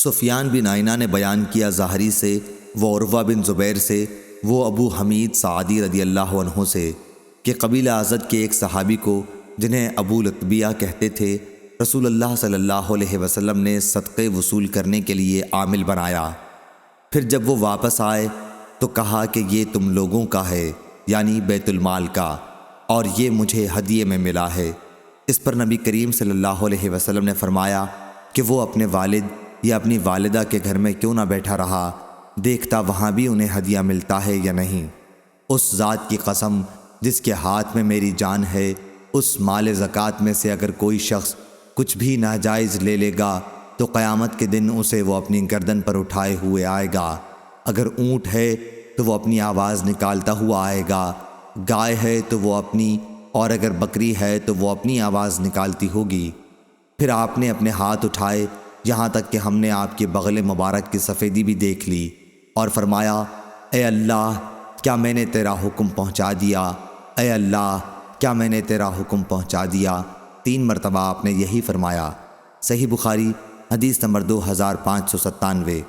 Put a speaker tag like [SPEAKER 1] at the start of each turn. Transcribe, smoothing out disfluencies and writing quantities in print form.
[SPEAKER 1] سفیان بن عینہ نے بیان کیا زہری سے، وہ عروہ بن زبیر سے، وہ ابو حمید سعدی رضی اللہ عنہ سے کہ قبیلہ ازد کے ایک صحابی کو جنہیں ابو لتبیہ کہتے تھے، رسول اللہ صلی اللہ علیہ وسلم نے صدقے وصول کرنے کے لیے عامل بنایا۔ پھر جب وہ واپس آئے تو کہا کہ یہ تم لوگوں کا ہے، یعنی بیت المال کا، اور یہ مجھے ہدیے میں ملا ہے۔ اس پر نبی کریم صلی اللہ علیہ وسلم نے فرمایا کہ وہ اپنے والد یا اپنی والدہ کے گھر میں کیوں نہ بیٹھا رہا، دیکھتا وہاں بھی انہیں ہدیہ ملتا ہے یا نہیں۔ اس ذات کی قسم جس کے ہاتھ میں میری جان ہے، اس مال زکوٰۃ میں سے اگر کوئی شخص کچھ بھی ناجائز لے لے گا تو قیامت کے دن اسے وہ اپنی گردن پر اٹھائے ہوئے آئے گا۔ اگر اونٹ ہے تو وہ اپنی آواز نکالتا ہوا آئے گا، گائے ہے تو وہ اپنی، اور اگر بکری ہے تو وہ اپنی آواز نکالتی ہوگی۔ پھر آپ نے اپنے ہاتھ اٹھائے یہاں تک کہ ہم نے آپ کے بغل مبارک کی سفیدی بھی دیکھ لی، اور فرمایا، اے اللہ، کیا میں نے تیرا حکم پہنچا دیا؟ اے اللہ، کیا میں نے تیرا حکم پہنچا دیا؟ 3 مرتبہ آپ نے یہی فرمایا۔ صحیح بخاری حدیث نمبر 2597۔